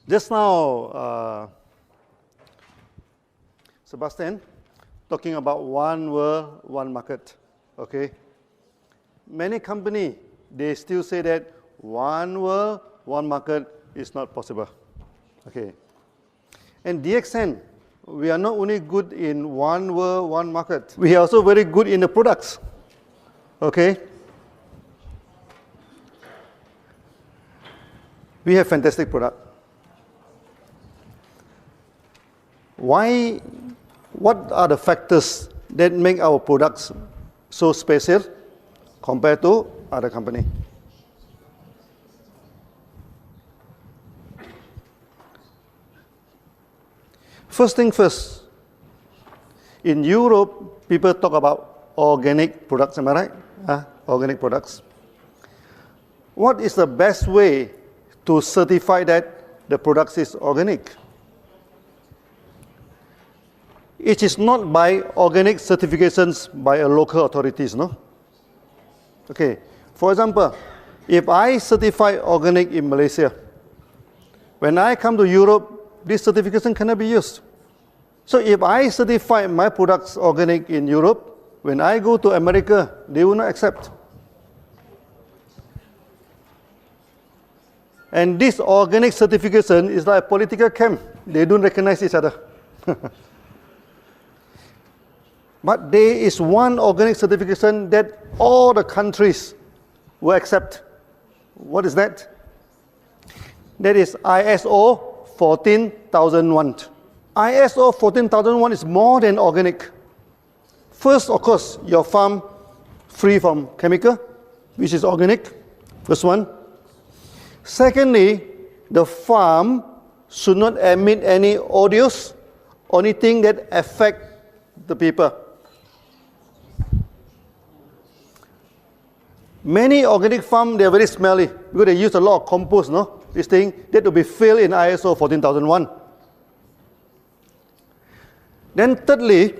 Just now, Sebastian, talking about one world, one market, okay? Many companies, they still say that one world, one market is not possible, okay? And DXN, we are not only good in one world, one market, we are also very good in the products, okay? We have fantastic product. Why? What are the factors that make our products so special compared to other company? First thing first, in Europe, people talk about organic products, am I right? Organic products. What is the best way to certify that the product is organic? It is not by organic certifications by a local authorities, no? Okay, for example, if I certify organic in Malaysia, when I come to Europe, this certification cannot be used. So if I certify my products organic in Europe, when I go to America, they will not accept. And this organic certification is like a political camp. They don't recognize each other. But there is one organic certification that all the countries will accept. What is that? That is ISO 14001. ISO 14001 is more than organic. First, of course, your farm free from chemical, which is organic. First one. Secondly, the farm should not emit any odors or anything that affect the people. Many organic farms, they are very smelly because they use a lot of compost, no? This thing, that will be filled in ISO 14001. Then thirdly,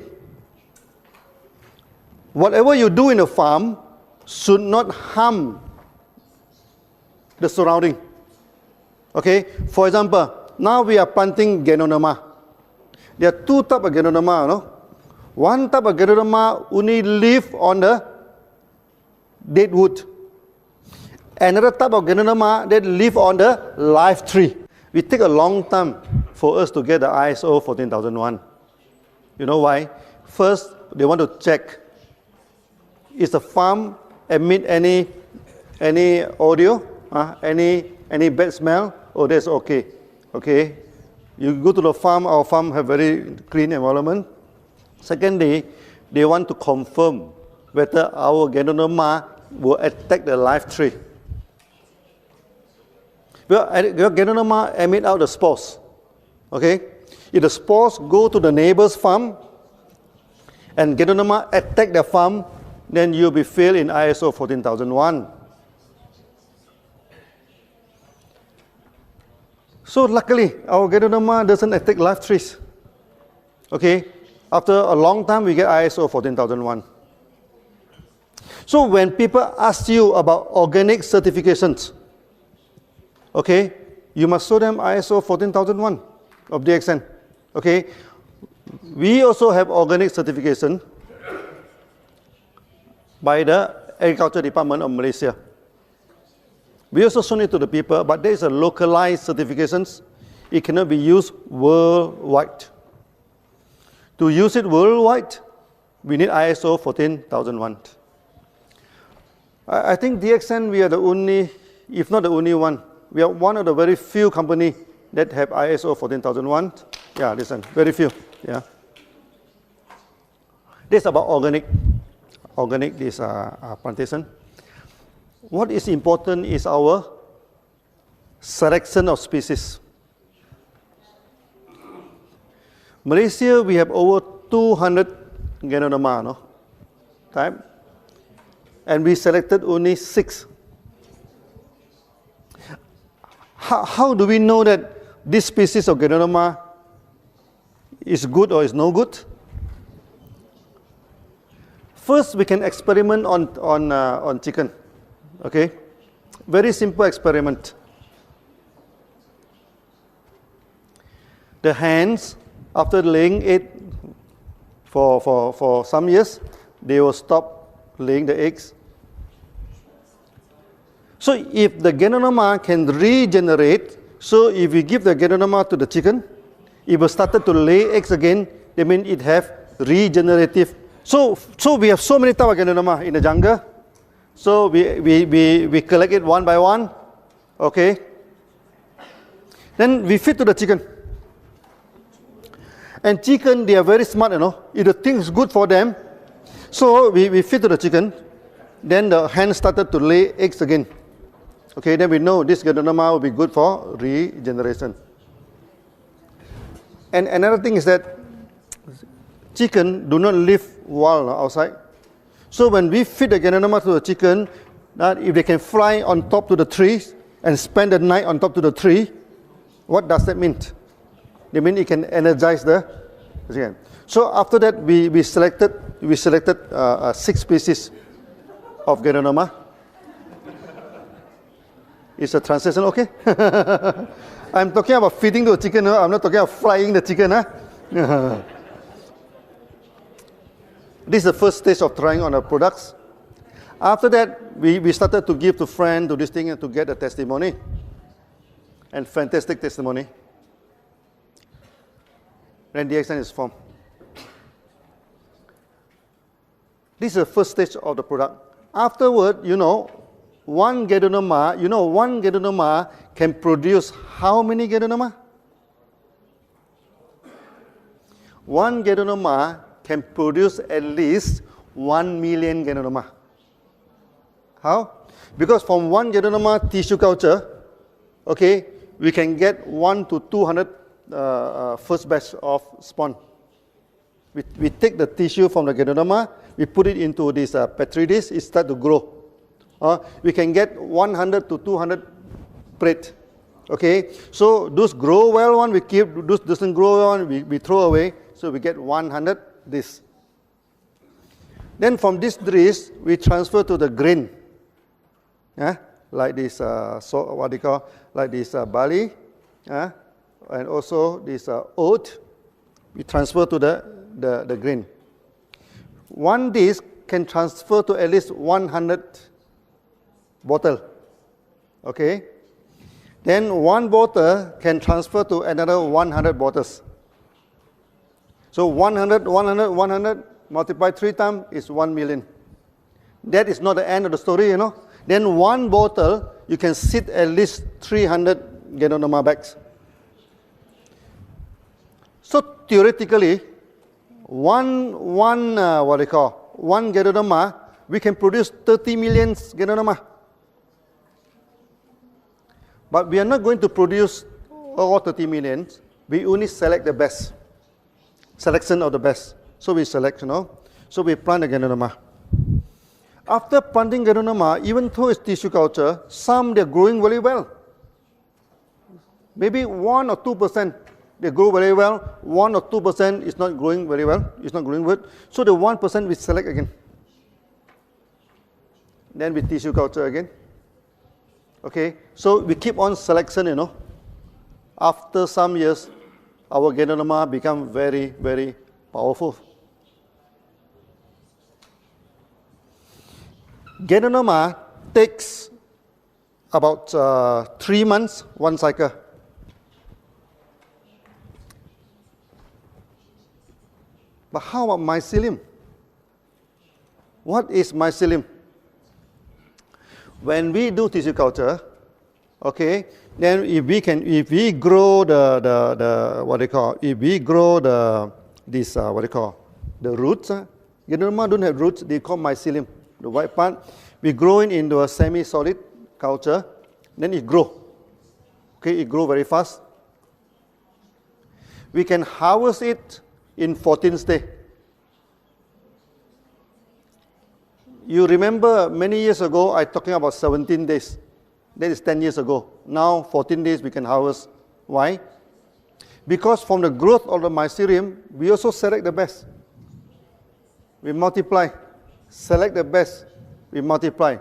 whatever you do in a farm should not harm the surrounding. Okay? For example, now we are planting Ganoderma. There are two types of Ganoderma, no? One type of Ganoderma only live on the dead wood. Another type of Ganoderma that live on the live tree. We take a long time for us to get the ISO 14001. You know why? First, they want to check, is the farm emit any audio, any bad smell? Oh, that's okay. Okay. You go to the farm, our farm have very clean environment. Secondly, they want to confirm whether our Ganoderma will attack the live tree. Well, Ganoderma emit out the spores. Okay? If the spores go to the neighbor's farm and Ganoderma attack the farm, then you'll be failed in ISO 14001. So luckily, our Ganoderma doesn't attack live trees. Okay? After a long time, we get ISO 14001. So when people ask you about organic certifications, okay, you must show them ISO 14001 of DXN. Okay? We also have organic certification by the Agriculture Department of Malaysia. We also show it to the people, but there is a localized certifications. It cannot be used worldwide. To use it worldwide, we need ISO 14001. I think DXN, we are the only, if not the only one, we are one of the very few companies that have ISO 14001. Yeah, listen, very few. Yeah. This is about organic. Organic, this plantation. What is important is our selection of species. Malaysia, we have over 200 Ganoderma, no? Type. And we selected only 6. How do we know that this species of Ganoderma is good or is no good? First, we can experiment on chicken. Okay? Very simple experiment. the hens, after laying egg for some years, they will stop laying the eggs. So if the Ganoderma can regenerate, so if we give the Ganoderma to the chicken, it will start to lay eggs again, that means it have regenerative. So we have so many types of Ganoderma in the jungle. So we collect it one by one, okay? Then we feed to the chicken. And chicken, they are very smart, you know. If the thing is good for them, so we feed to the chicken. Then the hen started to lay eggs again. Okay, then we know this Ganoderma will be good for regeneration. And another thing is that chicken do not live wild outside. So when we feed the Ganoderma to the chicken, that if they can fly on top to the trees and spend the night on top to the tree, what does that mean? They mean it can energize the chicken. So after that, we selected 6 species of Ganoderma. Is the translation okay? I'm talking about feeding the chicken. I'm not talking about frying the chicken. This is the first stage of trying on our products. After that, we started to give to friends, to this thing, and to get a testimony. And fantastic testimony. Then DXN is formed. This is the first stage of the product. Afterward, one Ganoderma can produce how many Ganoderma? One Ganoderma can produce at least 1 million Ganoderma. How? Because from one Ganoderma tissue culture, okay, we can get 1 to 200 first batch of spawn. We take the tissue from the Ganoderma, we put it into this petri dish, it starts to grow. We can get 100 to 200 plate. Okay, so those grow well one we keep, those doesn't grow well one we throw away. So we get 100 this. Then from this dish we transfer to the grain. Like this, like this barley, and also this oat. We transfer to the grain. One dish can transfer to at least 100 bottle. Okay. Then one bottle can transfer to another 100 bottles. So 100 multiplied 3 times is 1 million. That is not the end of the story, Then one bottle, you can sit at least 300 Ganoderma bags. So theoretically, one Ganoderma, we can produce 30 million Ganoderma. But we are not going to produce all 30 million. We only select the best. Selection of the best. So we select, So we plant the Ganoderma. After planting Ganoderma, even though it's tissue culture, some they're growing very well. Maybe 1 or 2% they grow very well. 1 or 2% is not growing very well. It's not growing good. So the 1% we select again. Then we tissue culture again. Okay, so we keep on selection, After some years, our Ganoderma become very, very powerful. Ganoderma takes about 3 months, one cycle. But how about mycelium? What is mycelium? When we do tissue culture, okay, then if we grow the roots, Ganoderma don't have roots, they call mycelium, the white part. We grow it into a semi-solid culture, then it grow. Okay, it grow very fast. We can harvest it in 14th day. You remember many years ago, I talking about 17 days. That is 10 years ago. Now, 14 days we can harvest. Why? Because from the growth of the mycelium, we also select the best. We multiply. Select the best. We multiply.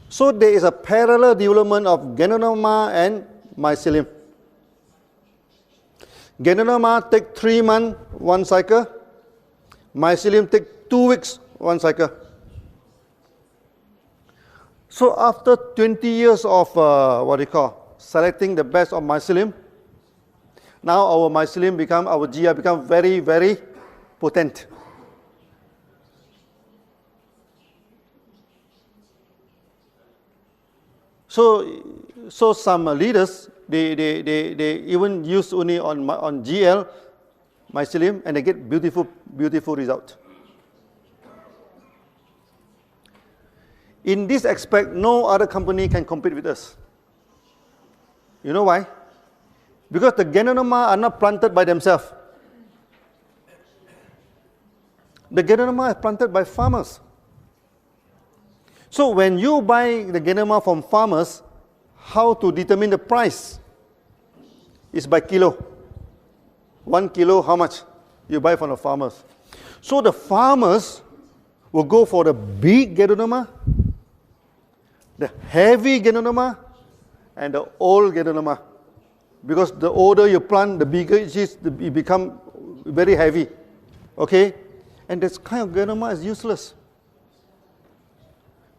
So there is a parallel development of Ganoderma and mycelium. Ganoderma take 3 months, 1 cycle. Mycelium take 2 weeks, 1 cycle. So after 20 years of selecting the best of mycelium, now our mycelium become, our GI become very, very potent. So some leaders, they even use only on GL mycelium and they get beautiful result. In this aspect, no other company can compete with us. You know why? Because the Ganoderma are not planted by themselves. The Ganoderma is planted by farmers. So when you buy the Ganoderma from farmers, how to determine the price? Is by kilo. 1 kilo, how much? You buy from the farmers. So the farmers will go for the big Ganoderma, the heavy Ganoderma, and the old Ganoderma. Because the older you plant, the bigger it is, it becomes very heavy. Okay? And this kind of Ganoderma is useless.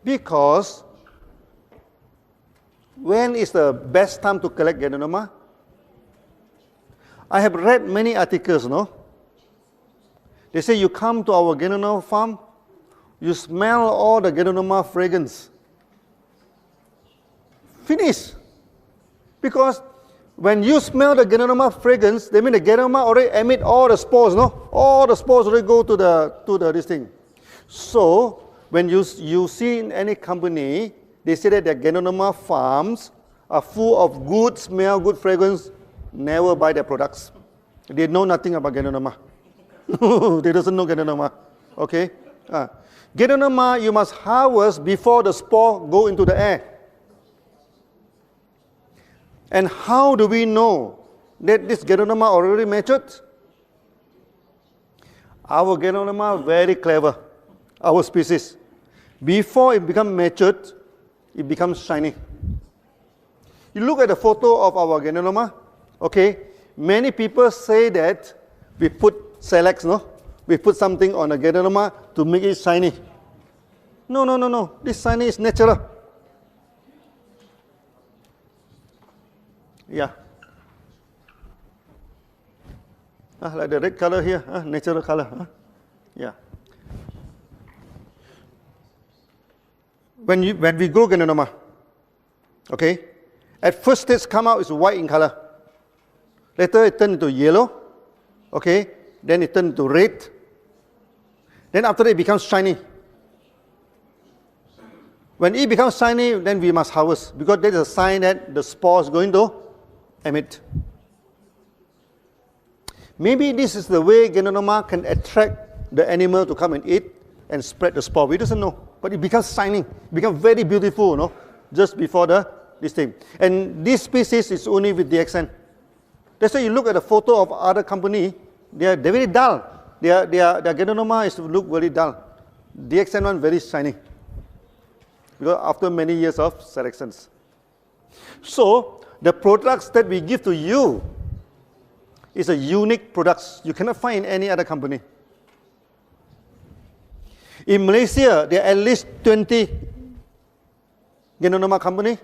Because when is the best time to collect Ganoderma? I have read many articles, no? They say you come to our Ganoderma farm, you smell all the Ganoderma fragrance. Finish. Because when you smell the Ganoderma fragrance, that means the Ganoderma already emit all the spores, no? All the spores already go to this thing. So when you see in any company, they say that their Ganoderma farms are full of good smell, good fragrance. Never buy their products. They know nothing about Ganoderma. They doesn't know Ganoderma. Okay? Ganoderma you must harvest before the spore go into the air. And how do we know that this Ganoderma already matured? Our Ganoderma very clever. Our species. Before it becomes matured, it becomes shiny. You look at the photo of our Ganoderma, okay? Many people say that we put Selex, no? We put something on a Ganoderma to make it shiny. No. This shiny is natural. Yeah. Like the red color here, natural color. Yeah. When we grow Ganoderma, okay, at first stage come out is white in color. Later it turns into yellow, okay, then it turns into red. Then after that it becomes shiny. When it becomes shiny, then we must harvest because that is a sign that the spore is going to emit. Maybe this is the way Ganoderma can attract the animal to come and eat and spread the spore. We doesn't know. But it becomes shining, becomes very beautiful, no? Just before this thing. And this species is only with DXN. That's why you look at the photo of other company, they're very dull. Their Ganoderma is look very dull. DXN one very shiny. Because after many years of selections. So the products that we give to you is a unique products. You cannot find in any other company. In Malaysia, there are at least 20 Ganoderma company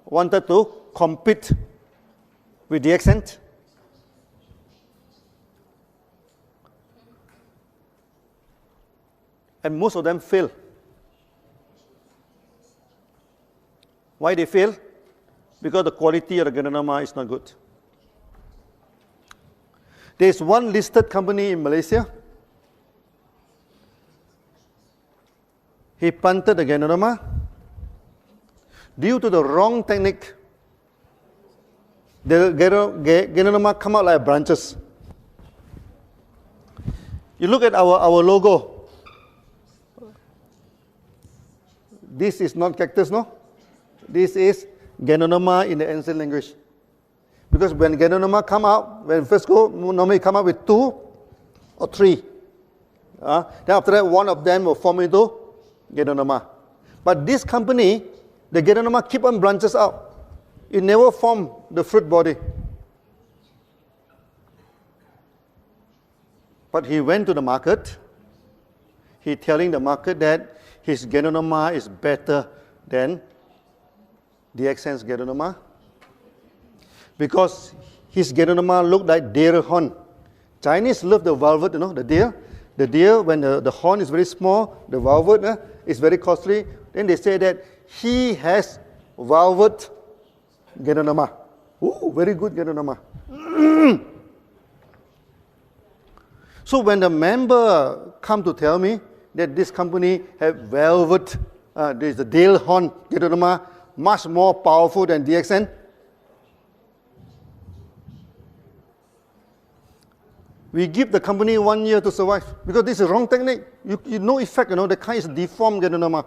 wanted to compete with DXN. And most of them fail. Why they fail? Because the quality of the Ganoderma is not good. There is one listed company in Malaysia. He planted the Ganoderma. Due to the wrong technique, the Ganoderma come out like branches. You look at our logo. This is not cactus, no? This is Ganoderma in the ancient language. Because when Ganoderma come out, when first go, normally come out with 2 or 3. Then after that, one of them will form into Ganoderma. But this company, the Ganoderma keep on branches out. It never form the fruit body. But he went to the market. He telling the market that his Ganoderma is better than DXN's Ganoderma because his Ganoderma looked like deer horn. Chinese love the velvet, the deer. The deer, when the horn is very small, the velvet is very costly. Then they say that he has velvet Ganoderma. Ooh, very good Ganoderma. So when the member come to tell me that this company have velvet, there is a deer horn Ganoderma, much more powerful than DXN, we give the company 1 year to survive because this is wrong technique. You no effect, the kind is deformed Ganoderma.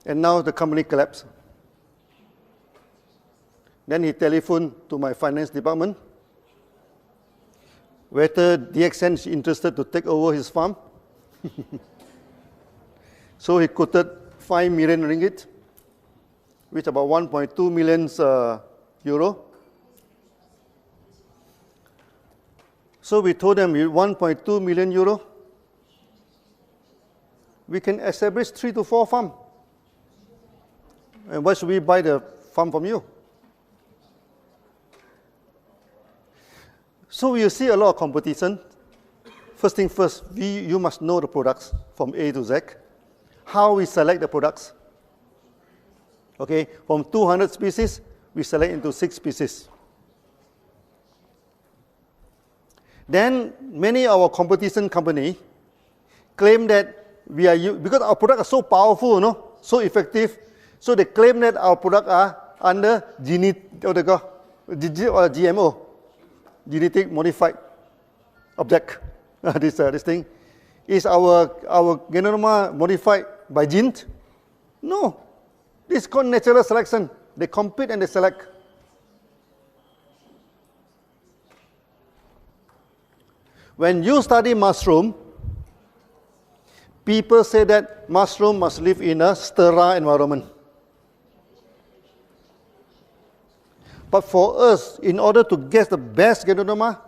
And now the company collapsed. Then he telephoned to my finance department whether DXN is interested to take over his farm. So he quoted 5 million ringgit, which is about 1.2 million euro. So we told them, with 1.2 million euro, we can establish 3 to 4 farms. And why should we buy the farm from you? So you see a lot of competition. First thing first, you must know the products from A to Z. How we select the products. Okay, from 200 species, we select into 6 species. Then many of our competition company claim that we are, because our products are so powerful, so effective, so they claim that our products are under GMO, genetic modified object. This thing. Is our Ganoderma modified by Jins? No. This is called natural selection. They compete and they select. When you study mushroom, people say that mushroom must live in a sterile environment. But for us, in order to get the best Ganoderma,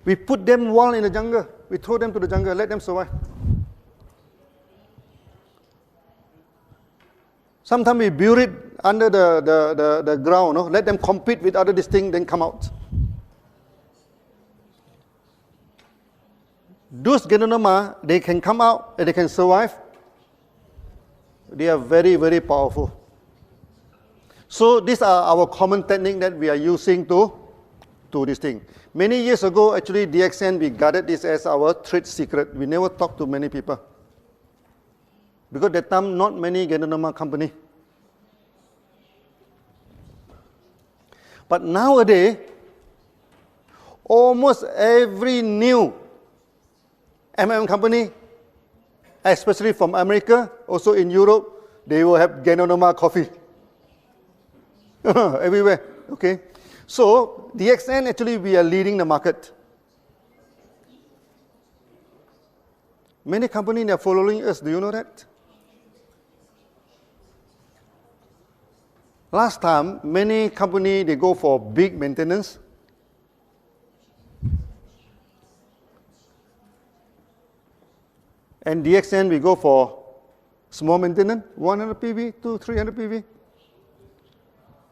we put them wild in the jungle. We throw them to the jungle, let them survive. Sometimes we bury it under the ground, let them compete with other things, then come out. Those Ganoderma, they can come out and they can survive. They are very, very powerful. So these are our common technique that we are using to this thing. Many years ago, actually, DXN, we guarded this as our trade secret. We never talked to many people. Because at that time, not many Ganoderma company. But nowadays, almost every new company, especially from America, also in Europe, they will have Ganoderma coffee. Everywhere, okay? So, DXN, actually, we are leading the market. Many companies are following us, do you know that? Last time, many companies, they go for big maintenance. And DXN, we go for small maintenance, 100 PV to 300 PV.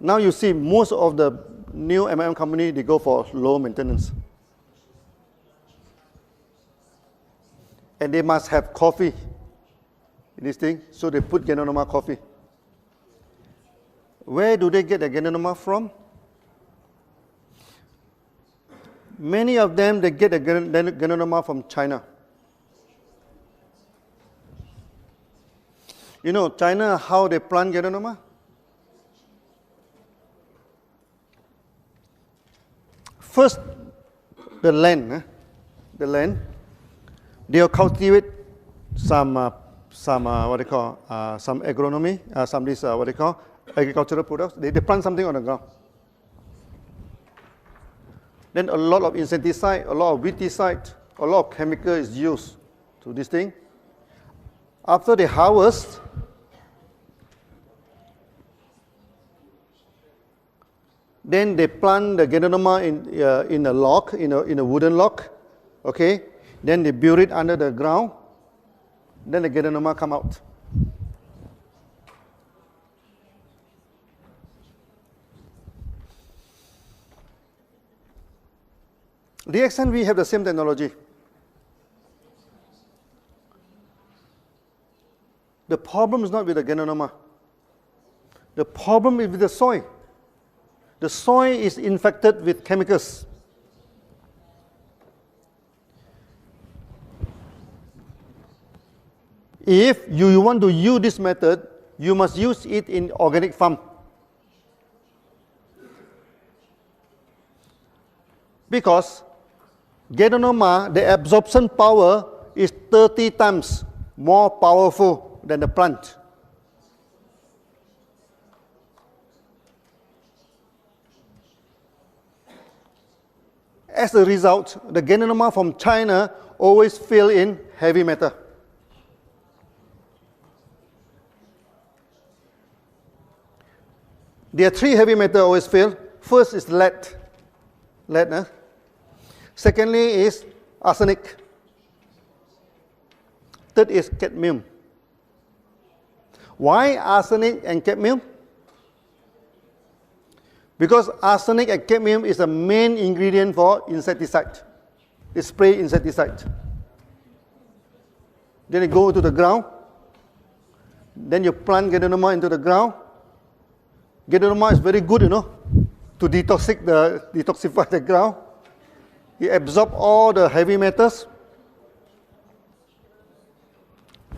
Now you see most of the new company, they go for low maintenance. And they must have coffee in this thing, so they put Ganoderma coffee. Where do they get the Ganoderma from? Many of them, they get the Ganoderma from China. You know, China, how they plant Ganoderma? First, the land, they'll cultivate some what they call, some agronomy, some this, what they call, agricultural products. They plant something on the ground. Then a lot of insecticide, a lot of weedicide, a lot of chemical is used to this thing. After they harvest, Then they plant the Ganoderma in a log, in a wooden log. Okay? Then they bury it under the ground. Then the Ganoderma come out. DXN, we have the same technology. The problem is not with the Ganoderma. The problem is with the soil. The soil is infected with chemicals. If you want to use this method, you must use it in organic farm. Because Ganoderma, the absorption power is 30 times more powerful than the plant. As a result, the Ganoderma from China always fail in heavy metal. There are 3 heavy metals always fail. First is lead. Secondly is arsenic. Third is cadmium. Why arsenic and cadmium? Because arsenic and cadmium is the main ingredient for insecticide. They spray insecticide. Then you go to the ground. Then you plant Ganoderma into the ground. Ganoderma is very good, to detoxify the ground. It absorbs all the heavy metals,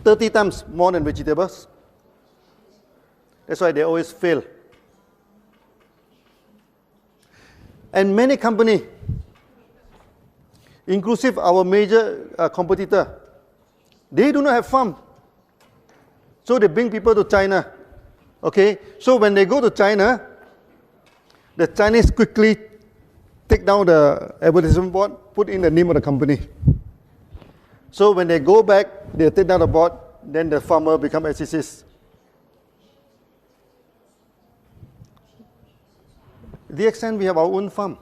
30 times more than vegetables. That's why they always fail. And many companies, inclusive our major competitor, they do not have farm. So they bring people to China. Okay, so when they go to China, the Chinese quickly take down the advertisement board, put in the name of the company. So when they go back, they take down the board, then the farmer become SCCs. DXN, we have our own farm.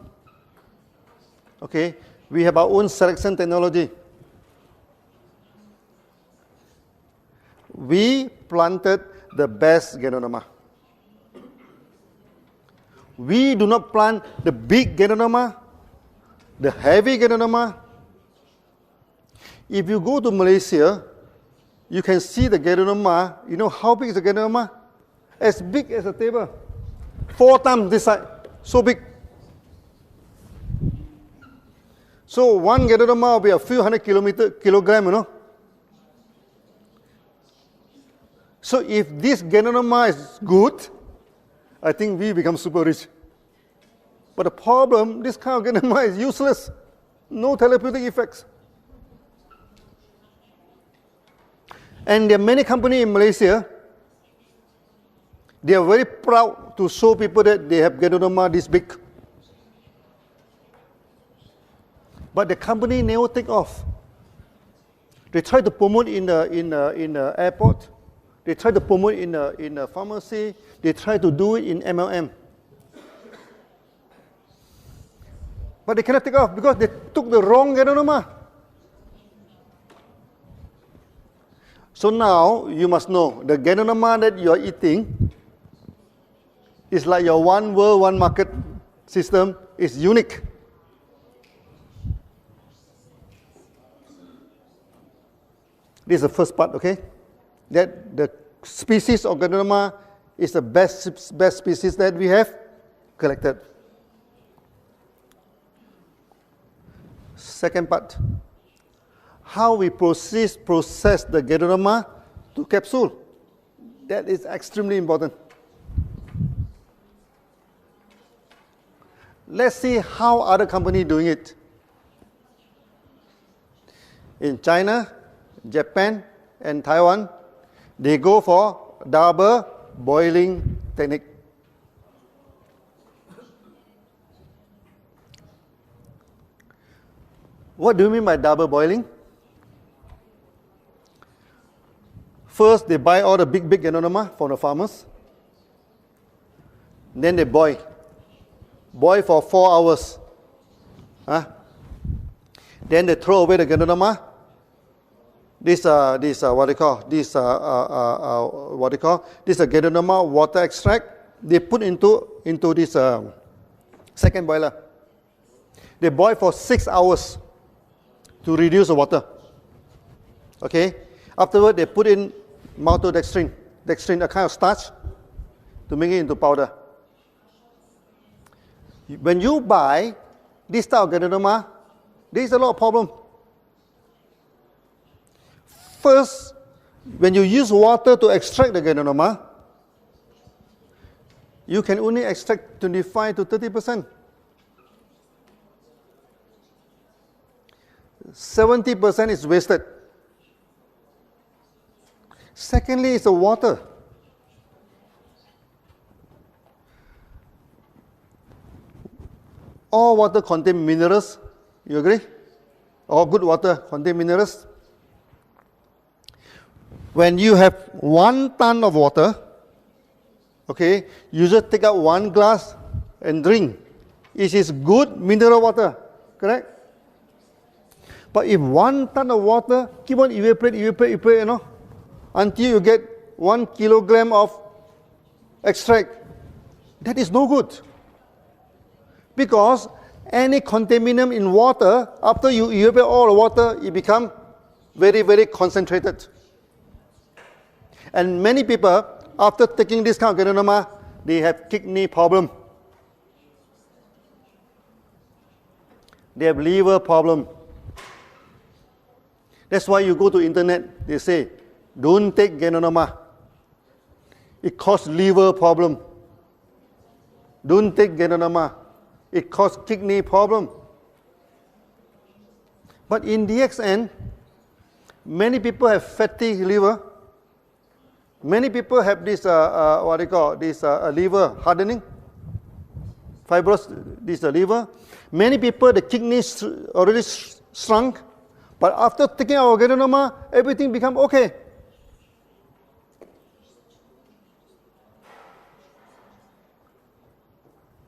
Okay, we have our own selection technology. We planted the best Ganoderma. We do not plant the big Ganoderma, the heavy Ganoderma. If you go to Malaysia, you can see the Ganoderma. You know how big is the Ganoderma? As big as a table. 4 times this size. So big. So one Ganoderma will be a few hundred kilograms, So if this Ganoderma is good, I think we become super rich. But the problem, this kind of Ganoderma is useless. No therapeutic effects. And there are many companies in Malaysia, they are very proud to show people that they have Ganoderma this big. But the company never take off. They try to promote in the airport. They try to promote in a pharmacy. They try to do it in MLM. But they cannot take off because they took the wrong Ganoderma. So now you must know the Ganoderma that you are eating is like your one world, one market system is unique. This is the first part, okay? That the species of Ganoderma is the best species that we have collected. Second part, how we process the Ganoderma to capsule. That is extremely important. Let's see how other companies doing it. In China, Japan, and Taiwan, they go for double boiling technique. What do you mean by double boiling? First, they buy all the big Ganoderma from the farmers. Then they boil. boil for 4 hours. Huh? Then they throw away the Ganoderma. This what they call this Ganoderma water extract. They put into this second boiler. They boil for 6 hours to reduce the water. Okay. Afterward, they put in maltodextrin, a kind of starch, to make it into powder. When you buy this type of Ganoderma, there is a lot of problem. First, when you use water to extract the Ganoderma, you can only extract 25 to 30%. 70% is wasted. Secondly, it's the water. All water contain minerals. You agree? All good water contain minerals. When you have 1 ton of water, okay, you just take out 1 glass and drink. It is good mineral water, correct? But if 1 ton of water keep on evaporate, you know, until you get 1 kilogram of extract, that is no good. Because any contaminant in water, after you evaporate all the water, it becomes very, very concentrated. And many people, after taking this kind of Ganoderma, they have kidney problem. They have liver problem. That's why you go to internet, they say, don't take Ganoderma. It causes liver problem. Don't take Ganoderma. It causes kidney problem. But in DXN, many people have fatty liver. Many people have this, liver hardening, fibrous, this liver. Many people, the kidneys already shrunk, but after taking our Ganoderma, everything become okay.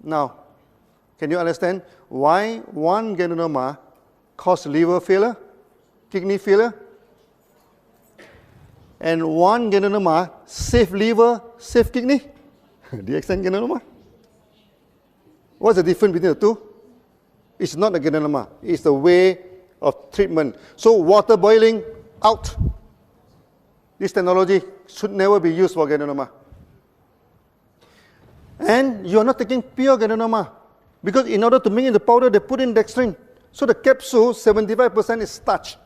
Now, can you understand why 1 Ganoderma causes liver failure, kidney failure? And 1 Ganoderma save liver, save kidney? DXN Ganoderma? What's the difference between the two? It's not the Ganoderma, it's the way of treatment. So water boiling, out. This technology should never be used for Ganoderma. And you are not taking pure Ganoderma, because in order to make it the powder, they put in dextrin. So the capsule, 75% is starch.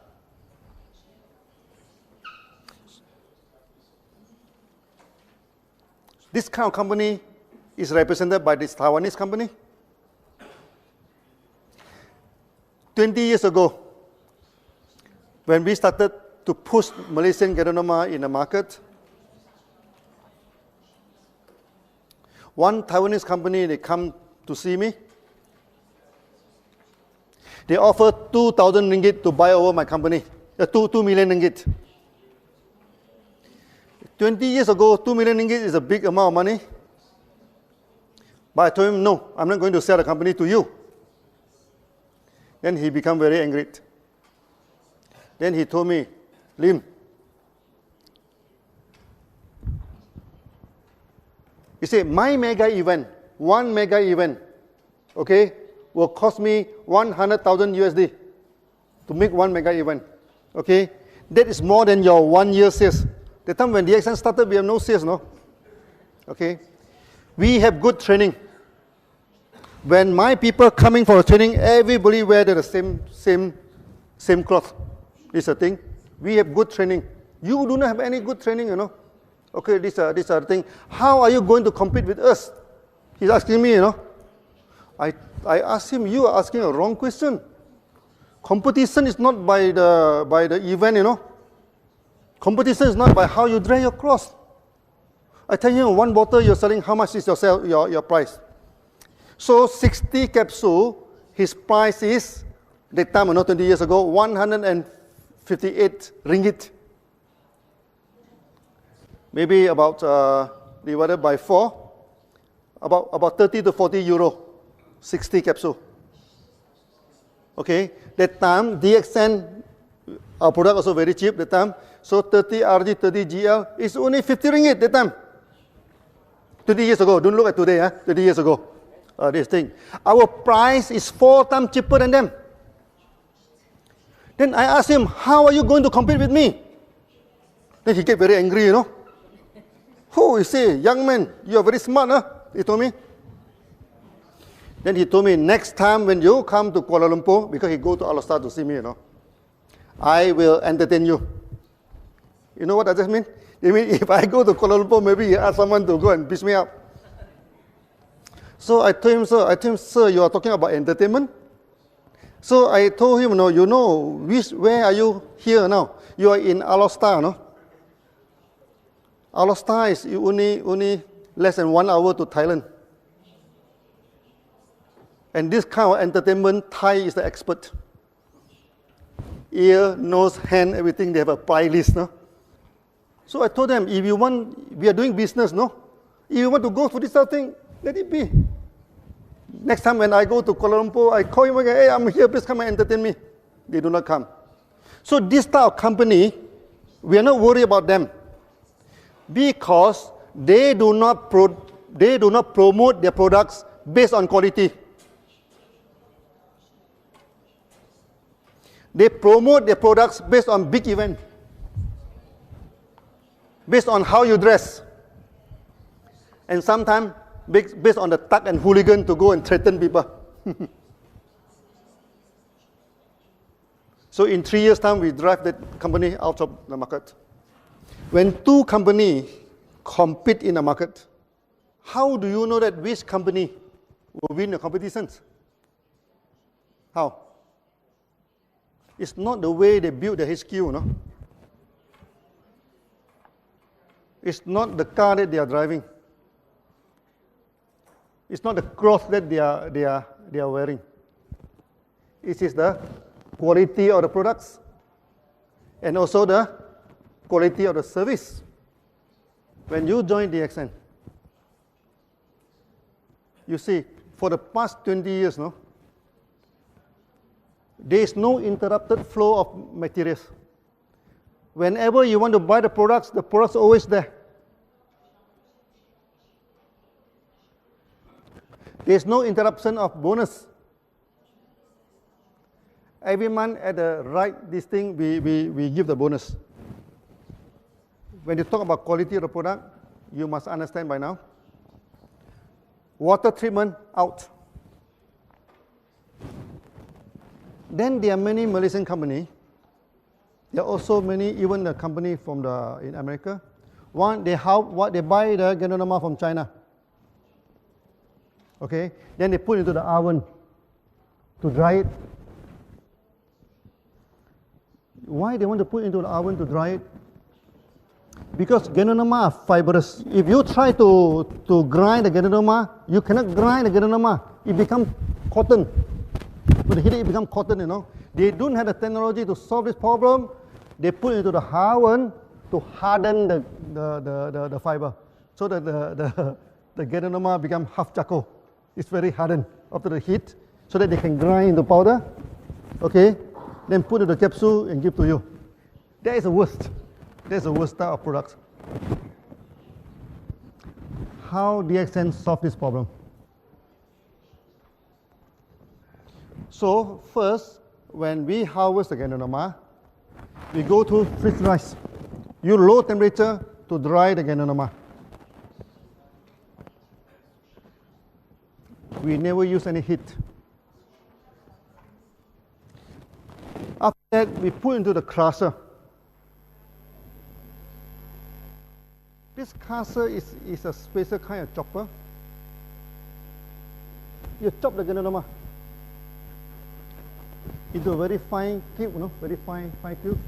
This kind of company is represented by this Taiwanese company. 20 years ago, when we started to push Malaysian Ganoderma in the market, one Taiwanese company, they come to see me. They offer 2,000 ringgit to buy over my company, 2 million ringgit. 20 years ago, 2 million ringgit is a big amount of money. But I told him, no, I'm not going to sell the company to you. Then he became very angry. Then he told me, Lim, he said, my mega event, 1 mega event, okay, will cost me 100,000 USD to make 1 mega event. Okay, that is more than your 1 year sales. The time when DXN started, we have no sales, no? Okay, we have good training. When my people coming for a training, everybody wear the same cloth. This is a thing. We have good training. You do not have any good training, you know. Okay, this is a thing. How are you going to compete with us? He's asking me, you know. I asked him, you are asking a wrong question. Competition is not by the event, you know. Competition is not by how you dry your cloth. I tell you, 1 bottle you're selling, how much is your price? So 60 capsule, his price is, that time, 20 years ago, 158 ringgit. Maybe about, divided by 4, about 30 to 40 euro. 60 capsule. Okay, that time DXN, our product also very cheap that time. So 30 RG, 30 GL is only 50 ringgit that time. 20 years ago, don't look at today, 20 years ago, this thing. Our price is 4 times cheaper than them. Then I asked him, how are you going to compete with me? Then he get very angry, you know. Oh, you say, young man, you are very smart, huh? He told me. Then he told me, next time when you come to Kuala Lumpur, because he go to Al-Star to see me, you know, I will entertain you. You know what does that mean? It means if I go to Kuala Lumpur, maybe he ask someone to go and piss me up. So I told him, sir, you are talking about entertainment? So I told him, no, you know, where are you here now? You are in Al-Star, no? Al-Star is only less than 1 hour to Thailand. And this kind of entertainment, Thai is the expert. Ear, nose, hand, everything, they have a price list, no? So I told them, if you want, we are doing business, no? If you want to go for this sort of thing, let it be. Next time when I go to Kuala Lumpur, I call him again, hey, I'm here, please come and entertain me. They do not come. So this type of company, we are not worried about them because they do not promote their products based on quality. They promote their products based on big event, based on how you dress, and sometimes based on the thug and hooligan to go and threaten people. So in 3 years' time, we drive that company out of the market. When 2 companies compete in a market, how do you know that which company will win the competitions? How? It's not the way they build the HQ, no? It's not the car that they are driving. It's not the clothes that they are wearing. It is the quality of the products and also the quality of the service. When you join DXN, you see, for the past 20 years, no, there is no interrupted flow of materials. Whenever you want to buy the products are always there. There is no interruption of bonus. Every month at the right this thing, we give the bonus. When you talk about quality of the product, you must understand by now. Water treatment, out. Then there are many Malaysian companies. There are also many, even the company from in America. One, they buy the Ganoderma from China. Okay, then they put it into the oven to dry it. Why they want to put it into the oven to dry it? Because Ganoderma are fibrous. If you try to grind the Ganoderma, you cannot grind the Ganoderma. It becomes cotton. With the heat, it becomes cotton, you know. They don't have the technology to solve this problem. They put it into the oven to harden the fiber, so that the Ganoderma become half charcoal. It's very hardened after the heat, so that they can grind the powder, okay, then put in the capsule and give to you. That is the worst. That's the worst type of products. How DXN solve this problem? So first, when we harvest the Ganoderma, we go to freeze rice. Use low temperature to dry the Ganoderma. We never use any heat. After that, we put into the crusher. This crusher is a special kind of chopper. You chop the Ganoderma into a very fine cube, you know, very fine cube.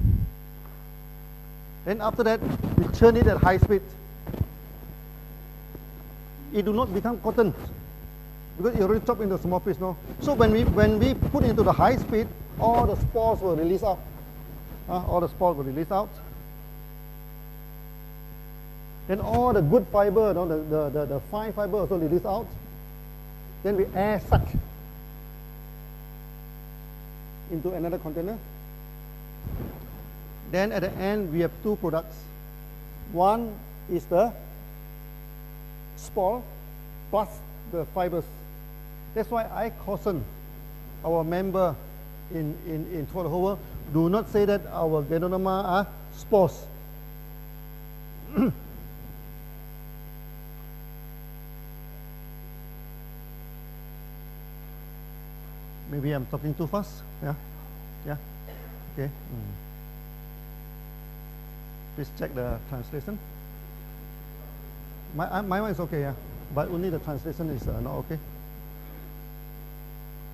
Then after that, we churn it at high speed. It do not become cotton because it already chopped into small piece, no. So when we put into the high speed, all the spores will release out. All the spores will release out. Then all the good fiber, you know, the fine fiber also release out. Then we air suck into another container. Then at the end, we have two products. One is the spore plus the fibers. That's why I caution our member in throughout the whole world, do not say that our Ganoderma are spores. Maybe I'm talking too fast. Yeah? Yeah? Okay. Please check the translation. My one is okay, yeah. But only the translation is not okay.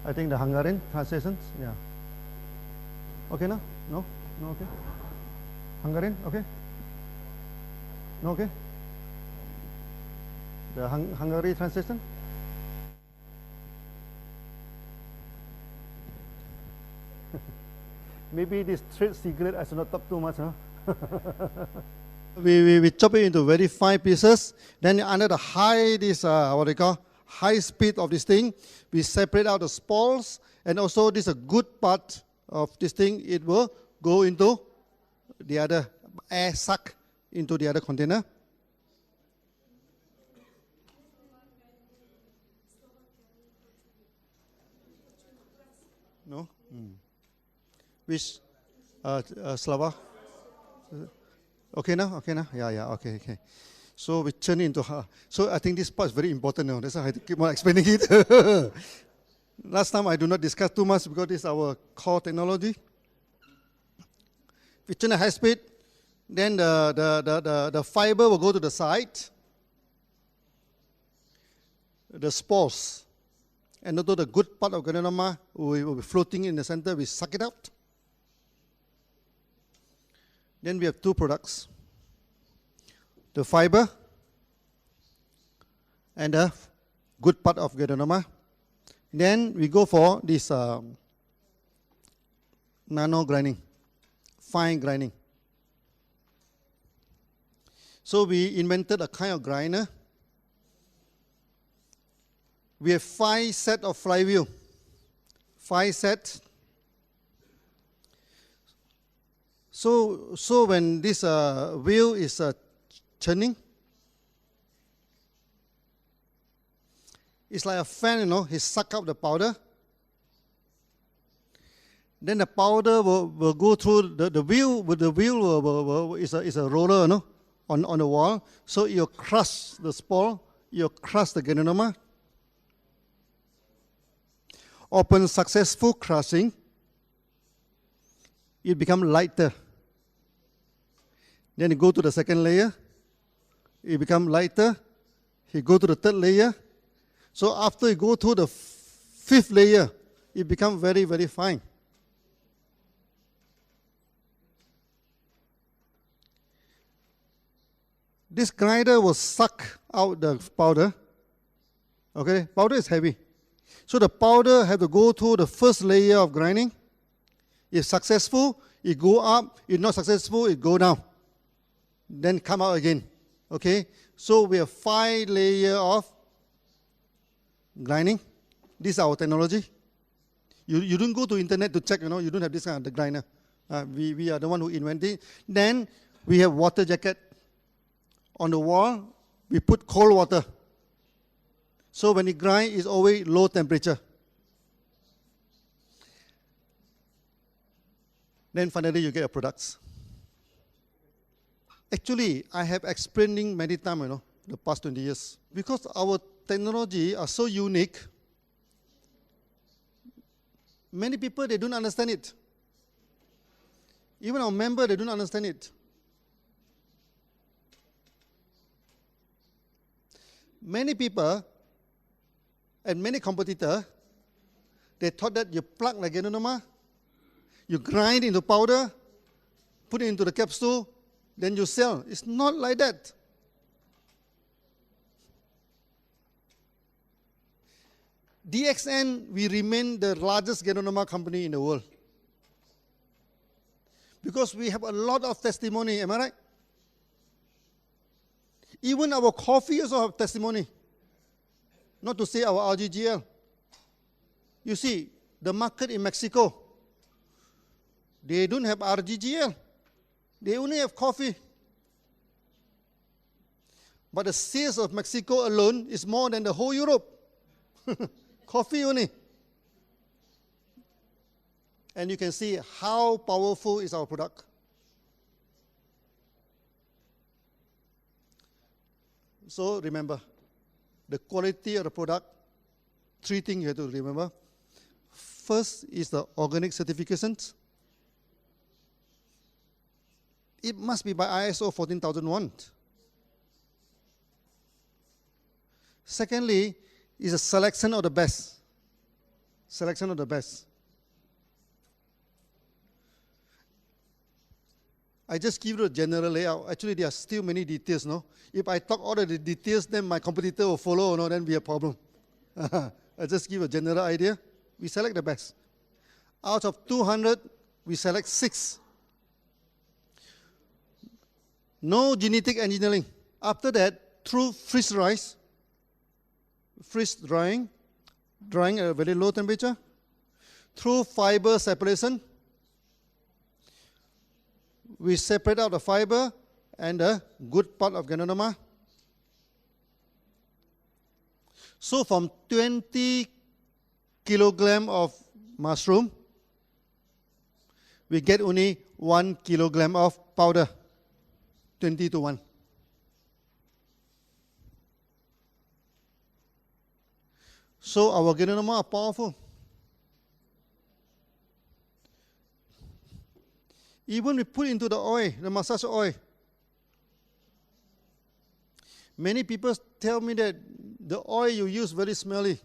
I think the Hungarian translations, yeah. Okay, no? No? No, okay? Hungarian, okay? No, okay? The Hungary translation? Maybe this trade secret, I should not talk too much, huh? we chop it into very fine pieces. Then under the high, this what they call high speed of this thing, we separate out the spores, and also this a good part of this thing. It will go into the other air suck into the other container. No. Which Slava? Okay now? Okay now? Yeah, okay. So we turn into her. So I think this part is very important now. That's why I have to keep on explaining it. Last time I do not discuss too much because this is our core technology. We turn at high speed, then the fiber will go to the side. The spores, and although the good part of Ganoderma will be floating in the center, we suck it out. Then we have two products, the fiber and the good part of Ganoderma. Then we go for this nano grinding, fine grinding. So we invented a kind of grinder. We have 5 sets of flywheel, 5 sets. So when this wheel is turning, it's like a fan, you know, he suck up the powder. Then the powder will go through the wheel. The wheel is a roller, you know, on the wall. So you crush the spore, you crush the Ganoderma. Upon successful crushing, it becomes lighter. Then you go to the second layer, it becomes lighter. You go to the third layer. So after you go to the 5th layer, it becomes very, very fine. This grinder will suck out the powder. Okay, powder is heavy. So the powder have to go through the first layer of grinding. If successful, it go up. If not successful, it go down. Then come out again. Okay? So we have 5 layers of grinding. This is our technology. You don't go to internet to check, you know, you don't have this kind of the grinder. We are the one who invented it. Then we have water jacket. On the wall, we put cold water. So when it grinds, it's always low temperature. Then finally you get your products. Actually, I have explaining many times, you know, the past 20 years. Because our technology are so unique, many people, they don't understand it. Even our member, they don't understand it. Many people and many competitors, they thought that you plug like Ganoderma, you grind into powder, put it into the capsule, then you sell. It's not like that. DXN, we remain the largest Ganoderma company in the world. Because we have a lot of testimony, am I right? Even our coffee also have testimony. Not to say our RGGL. You see, the market in Mexico, They don't have RGGL. They only have coffee. But the sales of Mexico alone is more than the whole Europe. Coffee only. And you can see how powerful is our product. So remember, the quality of the product, 3 things you have to remember. First is the organic certifications. It must be by ISO 14001. Secondly, is a selection of the best. Selection of the best. I just give you a general layout. Actually, there are still many details, no? If I talk all of the details, then my competitor will follow, no? Then be a problem. I just give a general idea. We select the best. Out of 200, we select 6. No genetic engineering. After that, through freeze drying at a very low temperature, through fiber separation, we separate out the fiber and the good part of Ganoderma. So from 20 kilogram of mushroom, we get only 1 kilogram of powder, 20 to 1. So our Ganoderma are powerful. Even we put into the oil, the massage oil. Many people tell me that the oil you use very smelly.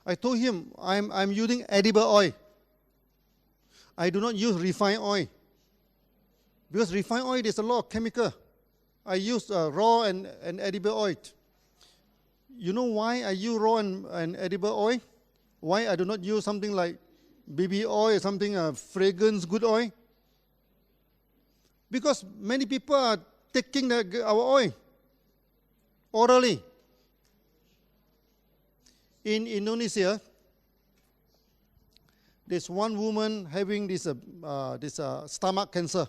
I told him, I'm using edible oil. I do not use refined oil. Because refined oil, there's a lot of chemical. I use raw and edible oil. You know why I use raw and edible oil? Why I do not use something like baby oil or something, fragrance, good oil? Because many people are taking our oil orally. In Indonesia, there's one woman having this stomach cancer.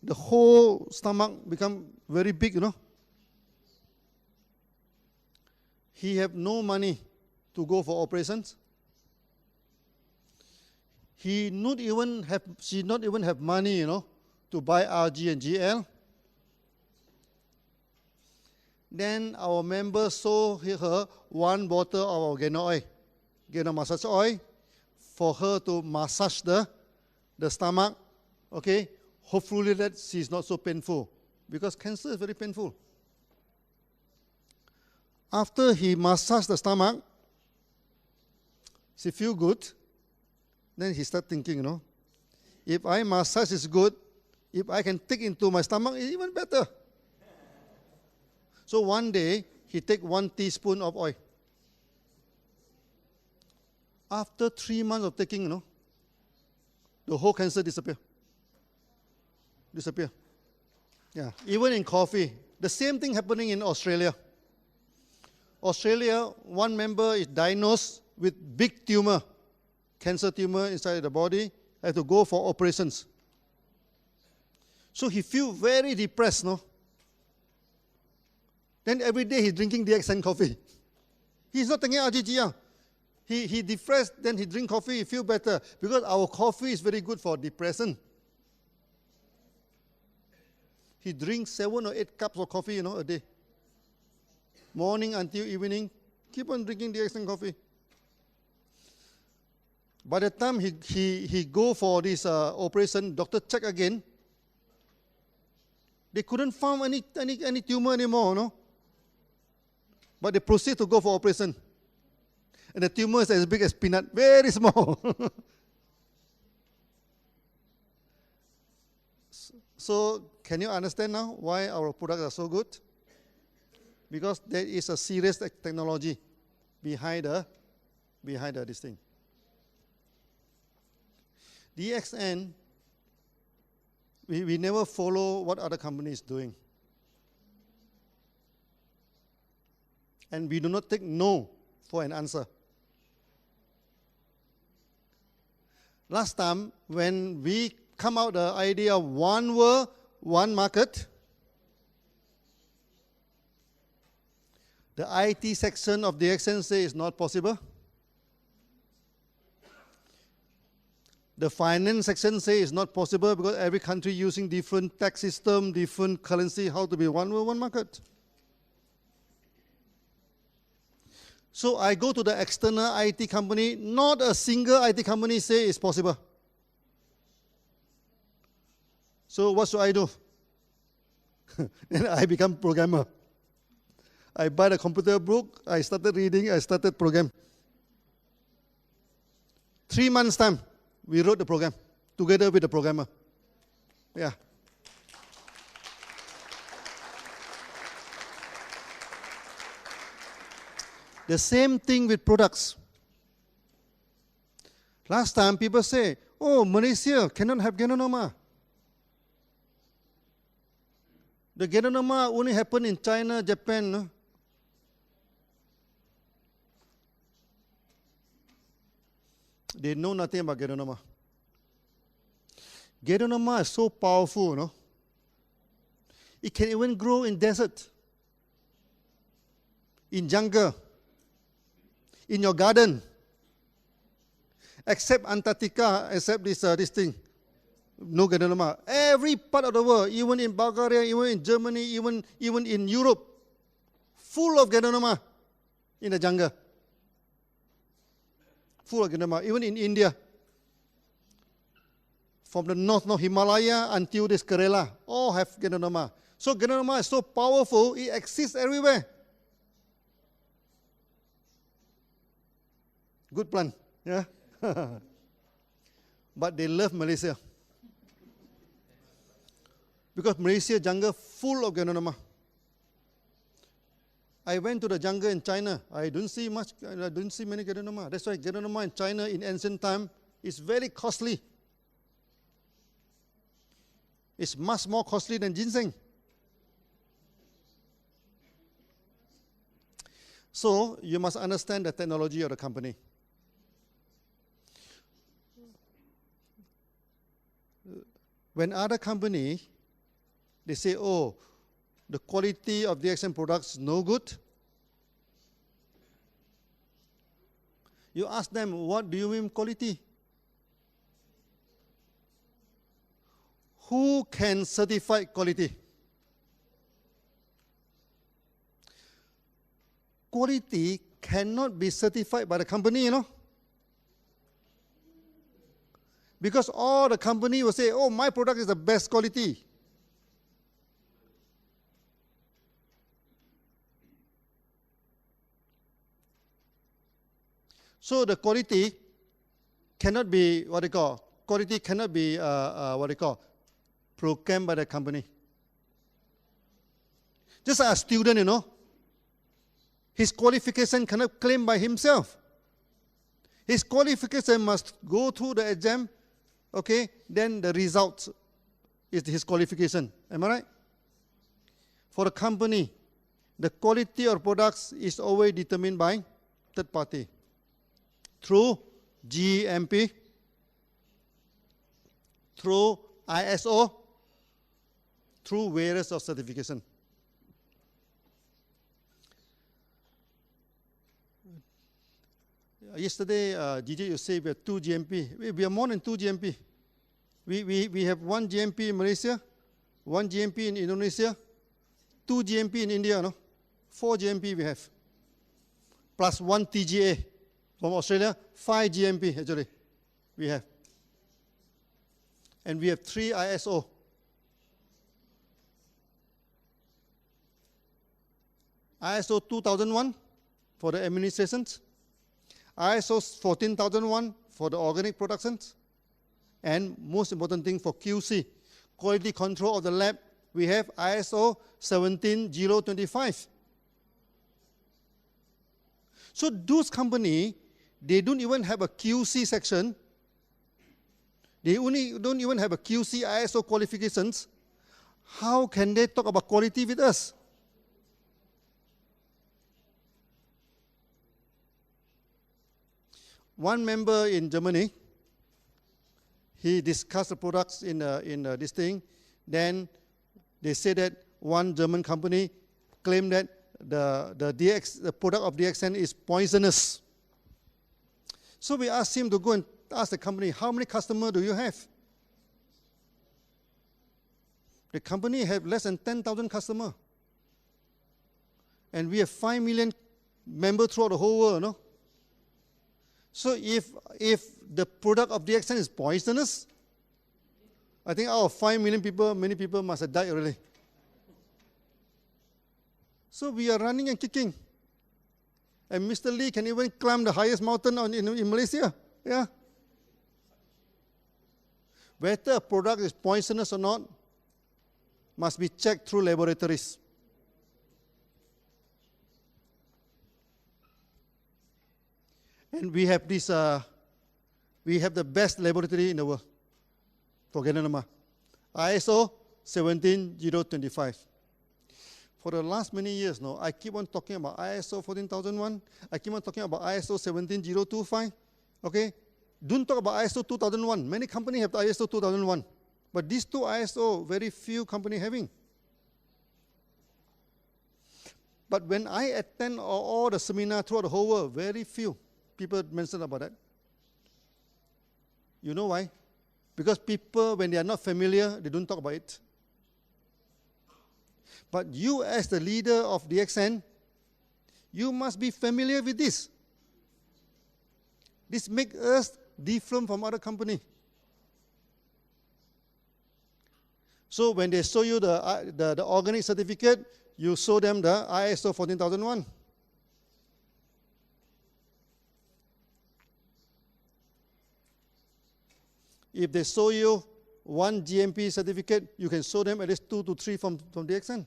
The whole stomach become very big, you know. He have no money to go for operations. She not even have money, you know, to buy RG and GL. Then our members sold her 1 bottle of our Gano massage oil, for her to massage the stomach. Okay, hopefully that she's not so painful, because cancer is very painful. After he massaged the stomach, she feel good. Then he start thinking, you know, if I massage is good, if I can take into my stomach, it's even better. So one day, he take 1 teaspoon of oil. After 3 months of taking, you know, the whole cancer disappear. Yeah, even in coffee. The same thing happening in Australia. Australia, one member is diagnosed with big tumor, cancer tumor inside the body, had to go for operations. So he feel very depressed, no? Then every day he's drinking DXN coffee. He's not taking RGGR. He depressed, then he drink coffee, he feel better. Because our coffee is very good for depression. He drinks 7 or 8 cups of coffee, you know, a day. Morning until evening, keep on drinking DXN coffee. By the time he go for this operation, doctor check again. They couldn't find any tumor anymore, no? But they proceed to go for operation. And the tumor is as big as peanut, very small. So, can you understand now why our products are so good? Because there is a serious technology behind this thing. DXN, we never follow what other companies doing. And we do not take no for an answer. last time when we come out the idea of one world, one market, the IT section of the DXN say it's not possible. The finance section say it's not possible because every country using different tax system, different currency, how to be one world, one market. So I go to the external IT company, not a single IT company say it's possible. So what should I do? Then I become programmer. I buy the computer book, I started reading, I started program. 3 months time, we wrote the program together with the programmer. Yeah. The same thing with products. Last time people say, oh, Malaysia cannot have Ganoderma. The Ganoderma only happen in China, Japan. No? They know nothing about Ganoderma. Ganoderma is so powerful, no? It can even grow in desert, in jungle, in your garden, except Antarctica, except this thing. No Ganoderma. Every part of the world, even in Bulgaria, even in Germany, even in Europe, full of Ganoderma in the jungle. Full of Ganoderma, even in India. From the north Himalaya until this Kerala, all have Ganoderma. So Ganoderma is so powerful, it exists everywhere. Good plant, yeah? But they love Malaysia. Because Malaysia jungle full of Ganoderma. I went to the jungle in China. I don't see many Ganoderma. That's why Ganoderma in China in ancient time is very costly. It's much more costly than ginseng. So you must understand the technology of the company. When other company, they say, oh, the quality of DXN products is no good. You ask them, what do you mean quality? Who can certify quality? Quality cannot be certified by the company, you know. Because all the company will say, oh, my product is the best quality. So the quality cannot be quality cannot be programmed by the company. Just like a student, you know, his qualification cannot claim by himself. His qualification must go through the exam, okay, then the result is his qualification. Am I right? For a company, the quality of products is always determined by third party through GMP, through ISO, through various of certification. Yesterday, GJ, you say we have 2 GMP. We are more than 2 GMP. We have 1 GMP in Malaysia, 1 GMP in Indonesia, 2 GMP in India, no? 4 GMP we have. Plus 1 TGA from Australia, 5 GMP actually we have. And we have 3 ISO. ISO 2001 for the administrations, ISO 14001 for the organic productions, and most important thing for QC, quality control of the lab, we have ISO 17025. So those companies, they don't even have a QC section. They don't even have a QC ISO qualifications. How can they talk about quality with us? One member in Germany, he discussed the products in this thing. Then they say that one German company claimed that the product of DXN is poisonous. So we asked him to go and ask the company, how many customers do you have? The company have less than 10,000 customers. And we have 5 million members throughout the whole world, no? So if the product of DXN is poisonous, I think out of 5 million people, many people must have died already. So we are running and kicking. And Mr. Lee can even climb the highest mountain in Malaysia. Yeah. Whether a product is poisonous or not must be checked through laboratories. And we have this, we have the best laboratory in the world for Ganoderma, ISO 17025. For the last many years now, I keep on talking about ISO 14001. I keep on talking about ISO 17025. Okay? Don't talk about ISO 2001. Many companies have the ISO 2001. But these two ISO, very few companies having. But when I attend all the seminars throughout the whole world, very few people mention about that. You know why? Because people, when they are not familiar, they don't talk about it. But you, as the leader of DXN, you must be familiar with this. This makes us different from other companies. So when they show you the organic certificate, you show them the ISO 14001. If they show you one GMP certificate, you can show them at least 2 to 3 from DXN.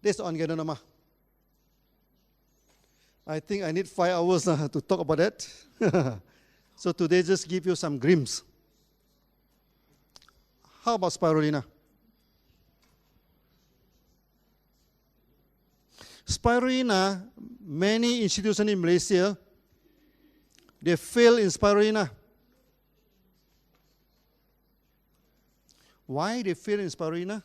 That's on Ganoderma. I think I need 5 hours to talk about that. So today just give you some glimpse. How about spirulina? Spirulina, many institutions in Malaysia, they fail in spirulina. Why they fail in spirulina?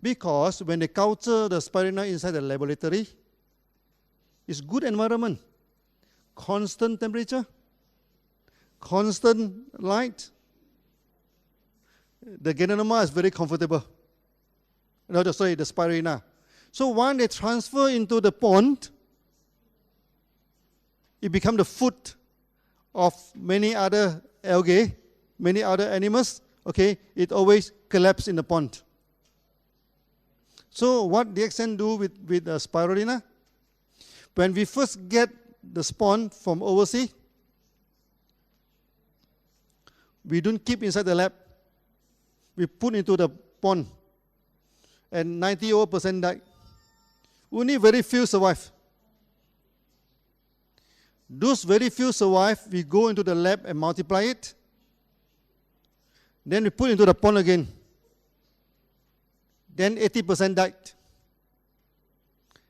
Because when they culture the spirulina inside the laboratory, it's good environment, constant temperature, constant light. The Ganoderma is very comfortable. No, sorry, the spirulina. So when they transfer into the pond, it becomes the food of many other algae, many other animals. Okay, it always collapses in the pond. So what DXN do with spirulina? When we first get the spawn from overseas, we don't keep inside the lab. We put into the pond, and 90% died. Only very few survive. Those very few survive, we go into the lab and multiply it. Then we put into the pond again. Then 80% died.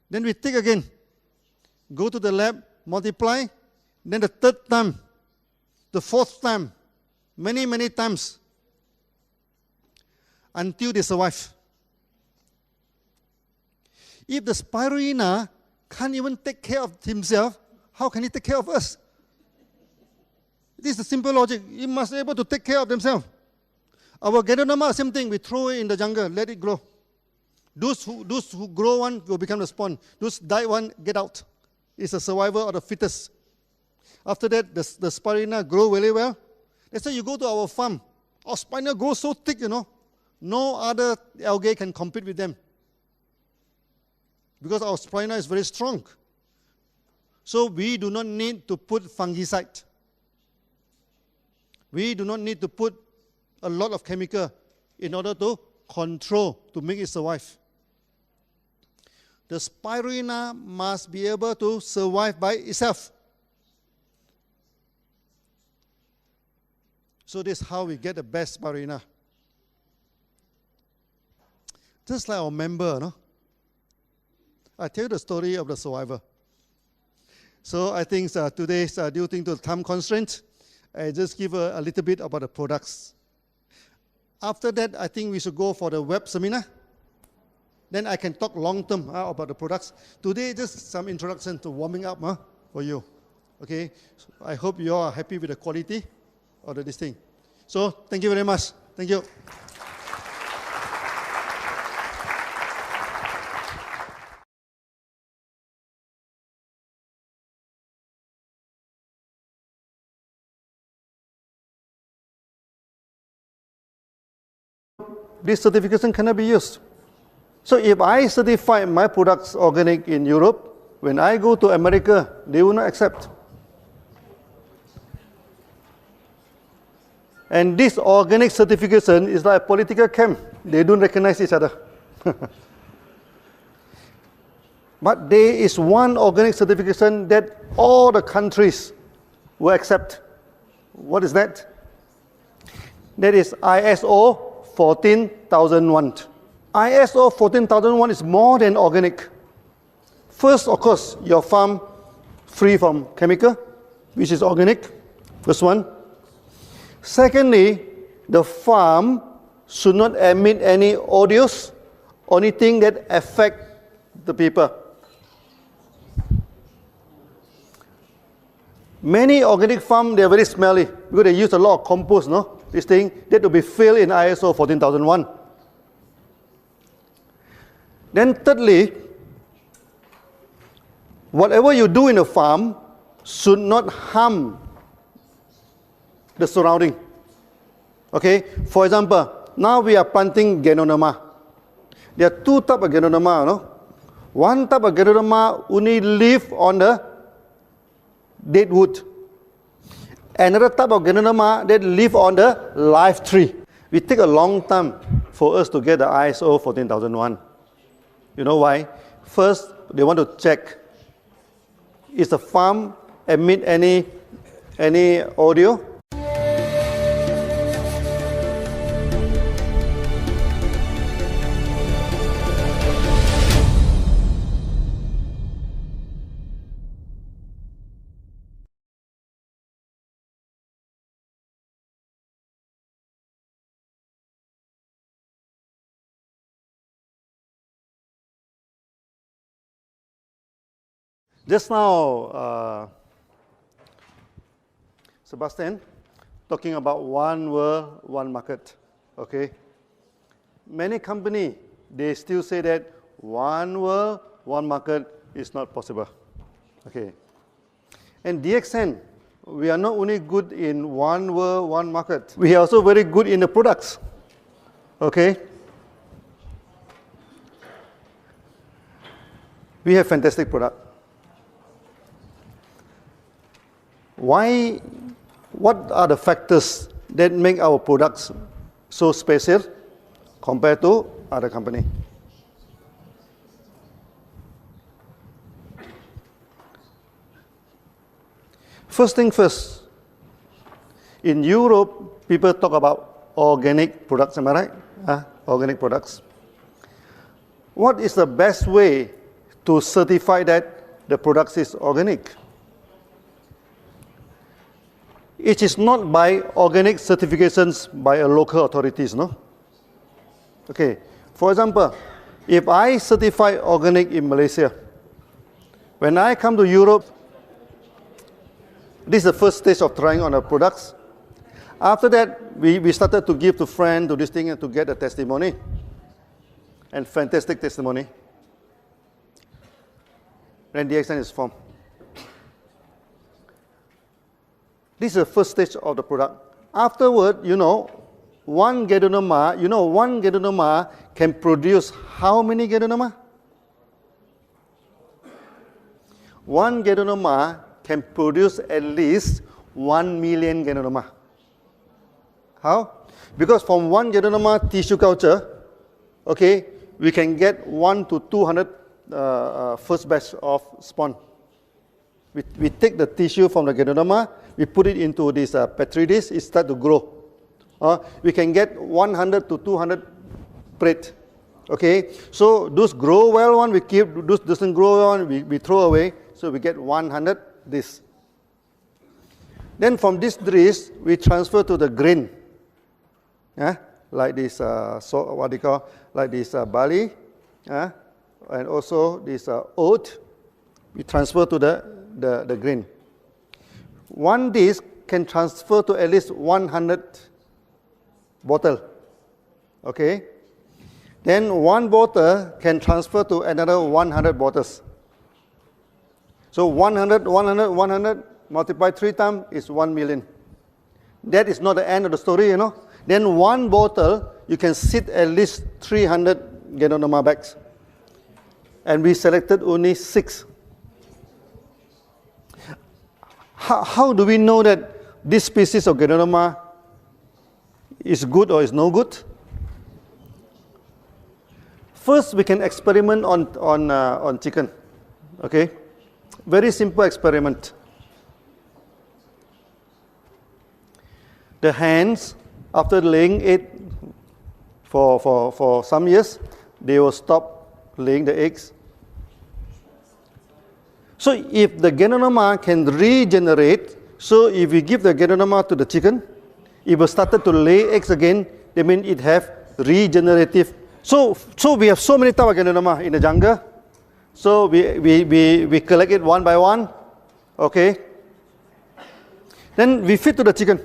Then we take again, go to the lab, multiply. Then the third time, the fourth time, many times, until they survive. If the spirulina can't even take care of himself, how can he take care of us? This is the simple logic. He must be able to take care of themselves. Our Ganoderma, same thing. We throw it in the jungle, let it grow. Those who grow one will become the spawn. Those die one, get out. It's a survivor of the fittest. After that, the spirulina grow really well. That's why you go to our farm. Our spirulina grows so thick, you know. No other algae can compete with them. Because our spirulina is very strong. So we do not need to put fungicide. We do not need to put a lot of chemical in order to control, to make it survive. The spirulina must be able to survive by itself. So this is how we get the best spirulina. Just like our member, no? I tell you the story of the survivor. So I think today, due to the time constraint, I just give a little bit about the products. After that, I think we should go for the web seminar. Then I can talk long-term about the products. Today, just some introduction to warming up for you. Okay, so I hope you are happy with the quality of this thing. So thank you very much. Thank you. This certification cannot be used. So if I certify my products organic in Europe, when I go to America, they will not accept. And this organic certification is like a political camp. They don't recognize each other. But there is one organic certification that all the countries will accept. What is that? That is ISO 14001. ISO 14001 is more than organic. First, of course, your farm free from chemical, which is organic. First one. Secondly, the farm should not emit any odors or anything that affect the people. Many organic farms, they are very smelly because they use a lot of compost, no? This thing, that will be filled in ISO 14001. Then thirdly, whatever you do in a farm should not harm the surrounding. Okay, for example, now we are planting Ganoderma. There are two types of Ganoderma, no? One type of Ganoderma only live on the dead wood. Another type of Ganoderma that live on the live tree. We take a long time for us to get the ISO 14001. You know why? First, they want to check, is the farm emit any audio? Just now, Sebastian, talking about one world, one market, okay? Many companies, they still say that one world, one market is not possible, okay? And DXN, we are not only good in one world, one market, we are also very good in the products, okay? We have fantastic product. Why? What are the factors that make our products so special compared to other companies? First thing first, in Europe, people talk about organic products, am I right? Organic products. What is the best way to certify that the product is organic? It is not by organic certifications by a local authorities, no? Okay, for example, if I certify organic in Malaysia, when I come to Europe, this is the first stage of trying on the products. After that, we started to give to friends to this thing and to get a testimony, and fantastic testimony. Then DXN is formed. This is the first stage of the product. Afterward, one Ganoderma can produce how many Ganoderma? One Ganoderma can produce at least 1 million Ganoderma. How? Because from one Ganoderma tissue culture, okay, we can get 1 to 200 first batch of spawn. We take the tissue from the Ganoderma, we put it into this petri dish, it starts to grow. We can get 100 to 200 plate Okay, so those grow well one we keep, those doesn't grow well one we throw away. So we get 100 this. Then from this trees we transfer to the grain. Yeah, like this, so what do you call, like this barley, and also this oat. We transfer to the grain. One disc can transfer to at least 100 bottle. Okay. Then one bottle can transfer to another 100 bottles. So 100, 100, 100 multiplied 3 times is 1 million. That is not the end of the story, you know. Then one bottle, you can sit at least 300 Ganoderma bags. And we selected only 6. How do we know that this species of Ganoderma is good or is no good? First, we can experiment on chicken. Okay, very simple experiment. The hens, after laying egg for some years, they will stop laying the eggs. So if the Ganoderma can regenerate, so if we give the Ganoderma to the chicken, it will start to lay eggs again. That means it have regenerative. So we have so many types of Ganoderma in the jungle. So we collect it one by one. Okay. Then we feed to the chicken.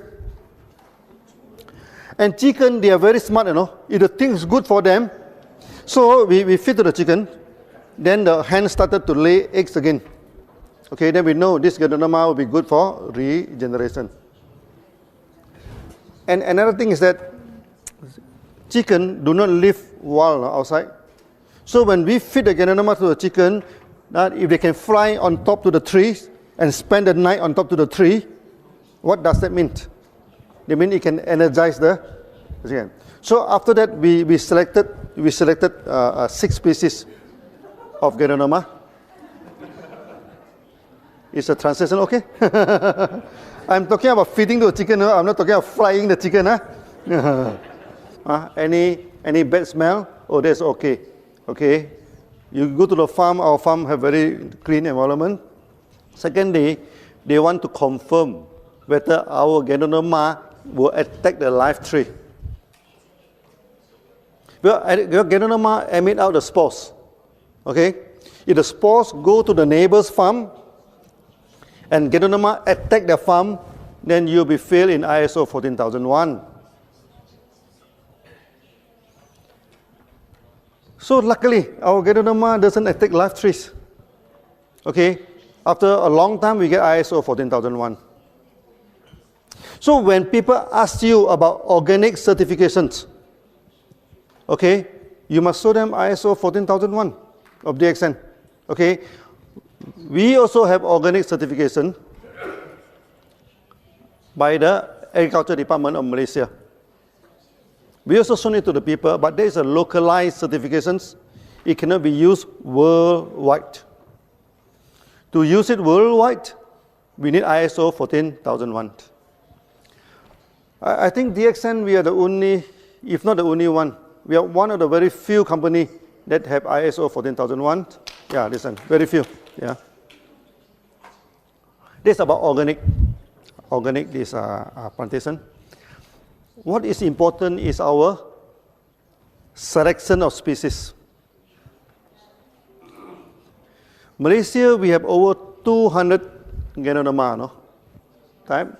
And chicken, they are very smart, you know. If the thing is good for them, so we feed to the chicken. Then the hen started to lay eggs again. Okay, then we know this Ganoderma will be good for regeneration. And another thing is that chicken do not live wild outside. So when we feed the Ganoderma to the chicken, that if they can fly on top to the trees and spend the night on top to the tree, what does that mean? They mean it can energize the chicken. So after that, we selected 6 species of Ganoderma. Is the translation okay? I'm talking about feeding the chicken. I'm not talking about frying the chicken. Any bad smell? Oh, that's okay. Okay. You go to the farm. Our farm have very clean environment. Secondly, they want to confirm whether our Ganoderma will attack the live tree. Well, Ganoderma emit out the spores. Okay. If the spores go to the neighbor's farm and Ganoderma attack the farm, then you'll be failed in ISO 14001. So luckily, our Ganoderma doesn't attack live trees. Okay, after a long time, we get ISO 14001. So when people ask you about organic certifications, okay, you must show them ISO 14001 of DXN. Okay. We also have organic certification by the Agriculture Department of Malaysia. We also show it to the people, but there is a localized certifications. It cannot be used worldwide. To use it worldwide, we need ISO 14001. I think DXN, we are the only, if not the only one, we are one of the very few companies that have ISO 14001. Yeah, listen, very few. Yeah. This is about organic this plantation. What is important is our selection of species. Malaysia, we have over 200 Ganoderma, no? Type.